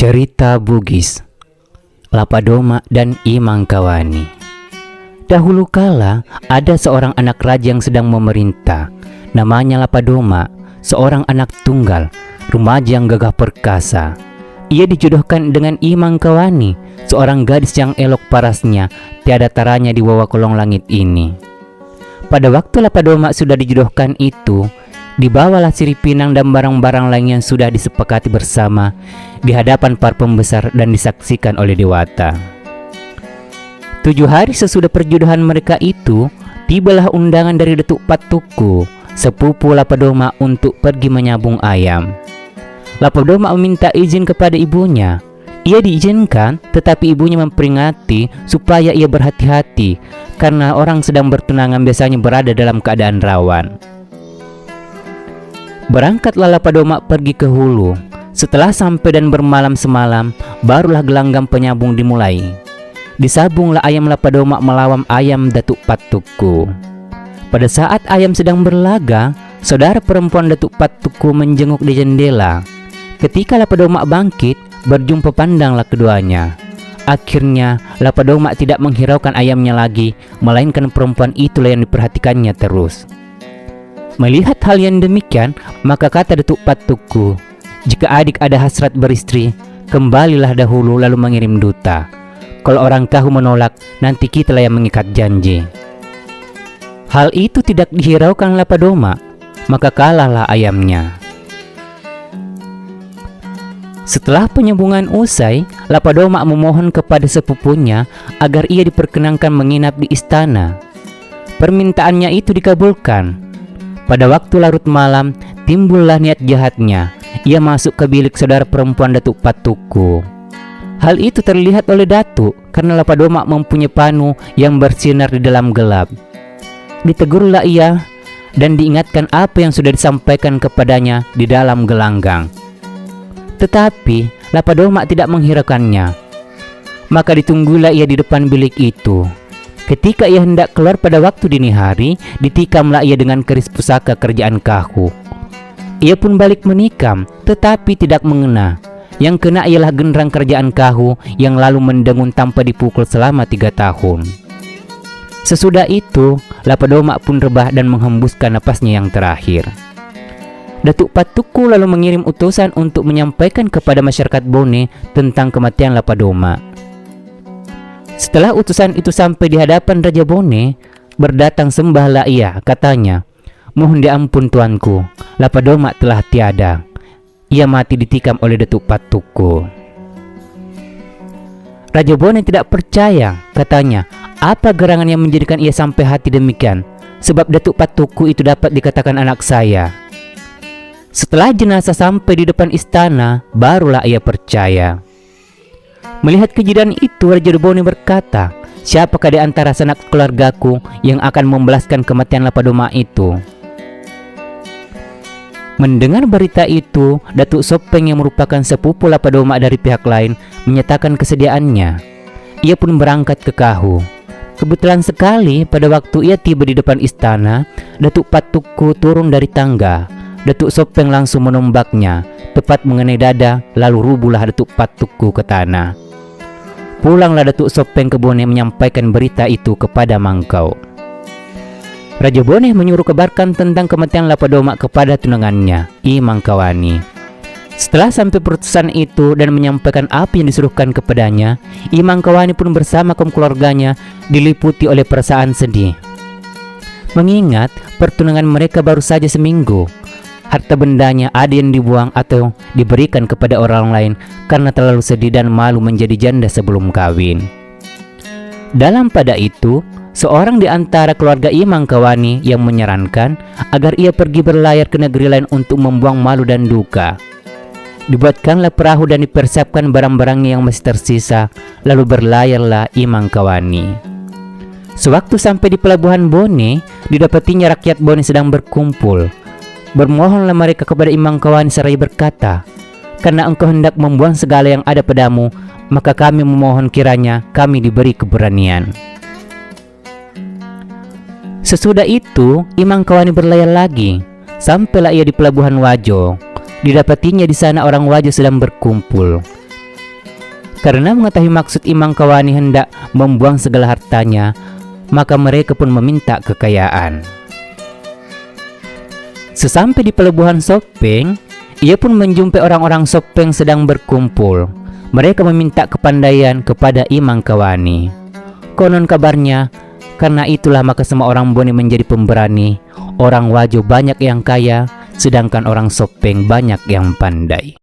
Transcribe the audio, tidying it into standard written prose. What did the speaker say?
Cerita Bugis, Lapadoma dan Imangkawani. Dahulu kala ada seorang anak raja yang sedang memerintah. Namanya Lapadoma, seorang anak tunggal, remaja yang gagah perkasa. Ia dijodohkan dengan Imangkawani, seorang gadis yang elok parasnya, tiada taranya di bawah kolong langit ini. Pada waktu Lapadoma sudah dijodohkan itu, dibawalah sirih pinang dan barang-barang lain yang sudah disepakati bersama di hadapan para pembesar dan disaksikan oleh dewata. 7 hari sesudah perjodohan mereka itu, tibalah undangan dari Datuk Patuku, sepupu Lapadoma, untuk pergi menyabung ayam. Lapadoma meminta izin kepada ibunya. Ia diizinkan, tetapi ibunya memperingati supaya ia berhati-hati karena orang sedang bertunangan biasanya berada dalam keadaan rawan. Berangkatlah Lapadoma pergi ke hulu. Setelah sampai dan bermalam semalam, barulah gelanggang penyabung dimulai. Disabunglah ayam Lapadoma melawan ayam Datuk Patuku. Pada saat ayam sedang berlaga, saudara perempuan Datuk Patuku menjenguk di jendela. Ketika Lapadoma bangkit, berjumpa pandanglah keduanya. Akhirnya Lapadoma tidak menghiraukan ayamnya lagi, melainkan perempuan itulah yang diperhatikannya terus. Melihat hal yang demikian, maka kata Datuk Patuku, "Jika adik ada hasrat beristri, kembalilah dahulu lalu mengirim duta. Kalau orang kahu menolak, nanti kitalah yang mengikat janji." Hal itu tidak dihiraukan Lapadoma, maka kalahlah ayamnya. Setelah penyambungan usai, Lapadoma memohon kepada sepupunya agar ia diperkenankan menginap di istana. Permintaannya itu dikabulkan. Pada waktu larut malam, timbullah niat jahatnya. Ia masuk ke bilik saudara perempuan Datuk Patuku. Hal itu terlihat oleh Datuk karena Lapadoma mempunyai panu yang bersinar di dalam gelap. Ditegurlah ia dan diingatkan apa yang sudah disampaikan kepadanya di dalam gelanggang. Tetapi Lapadoma tidak menghiraukannya. Maka ditunggulah ia di depan bilik itu. Ketika ia hendak keluar pada waktu dini hari, ditikamlah ia dengan keris pusaka kerajaan kahu. Ia pun balik menikam, tetapi tidak mengena. Yang kena ialah genderang kerajaan kahu yang lalu mendengun tanpa dipukul selama 3 tahun. Sesudah itu, Lapadoma pun rebah dan menghembuskan napasnya yang terakhir. Datuk Patuku lalu mengirim utusan untuk menyampaikan kepada masyarakat Bone tentang kematian Lapadoma. Setelah utusan itu sampai di hadapan Raja Bone, berdatang sembahlah ia, katanya, "Mohon diampun tuanku, Lapadoma telah tiada. Ia mati ditikam oleh Datuk Patuku." Raja Bone tidak percaya, katanya, "Apa gerangan yang menjadikan ia sampai hati demikian? Sebab Datuk Patuku itu dapat dikatakan anak saya." Setelah jenazah sampai di depan istana, barulah ia percaya. Melihat kejadian itu, Raja Bone berkata, "Siapakah di antara sanak keluargaku yang akan membalaskan kematian Lapadoma itu?" Mendengar berita itu, Datuk Sopeng yang merupakan sepupu Lapadoma dari pihak lain menyatakan kesediaannya. Ia pun berangkat ke Kahu. Kebetulan sekali pada waktu ia tiba di depan istana, Datuk Patuku turun dari tangga. Datuk Sopeng langsung menombaknya, tepat mengenai dada, lalu rubuhlah Datuk Patuku ke tanah. Pulanglah Datuk Sopeng ke Bone menyampaikan berita itu kepada Mangkau. Raja Bone menyuruh kabarkan tentang kematian Lapadoma kepada tunangannya, Imangkawani. Setelah sampai perutusan itu dan menyampaikan apa yang disuruhkan kepadanya, Imangkawani pun bersama kaum keluarganya diliputi oleh perasaan sedih. Mengingat pertunangan mereka baru saja seminggu, harta bendanya ada yang dibuang atau diberikan kepada orang lain karena terlalu sedih dan malu menjadi janda sebelum kawin. Dalam pada itu, seorang di antara keluarga Imangkawani yang menyarankan agar ia pergi berlayar ke negeri lain untuk membuang malu dan duka. Dibuatkanlah perahu dan dipersiapkan barang-barangnya yang masih tersisa, lalu berlayarlah Imangkawani. Sewaktu sampai di pelabuhan Bone, didapatinya rakyat Bone sedang berkumpul. Bermohonlah mereka kepada Imangkawani seraya berkata, "Karena engkau hendak membuang segala yang ada padamu, maka kami memohon kiranya kami diberi keberanian." Sesudah itu, Imangkawani berlayar lagi. Sampailah ia di pelabuhan Wajo. Didapatinya di sana orang Wajo sedang berkumpul. Karena mengetahui maksud Imang Kawani hendak membuang segala hartanya, maka mereka pun meminta kekayaan. Sesampai di pelabuhan Sopeng, ia pun menjumpai orang-orang Sopeng sedang berkumpul. Mereka meminta kepandaian kepada Imang Kawani. Konon kabarnya, karena itulah maka semua orang Bone menjadi pemberani. Orang Wajo banyak yang kaya, sedangkan orang Sopeng banyak yang pandai.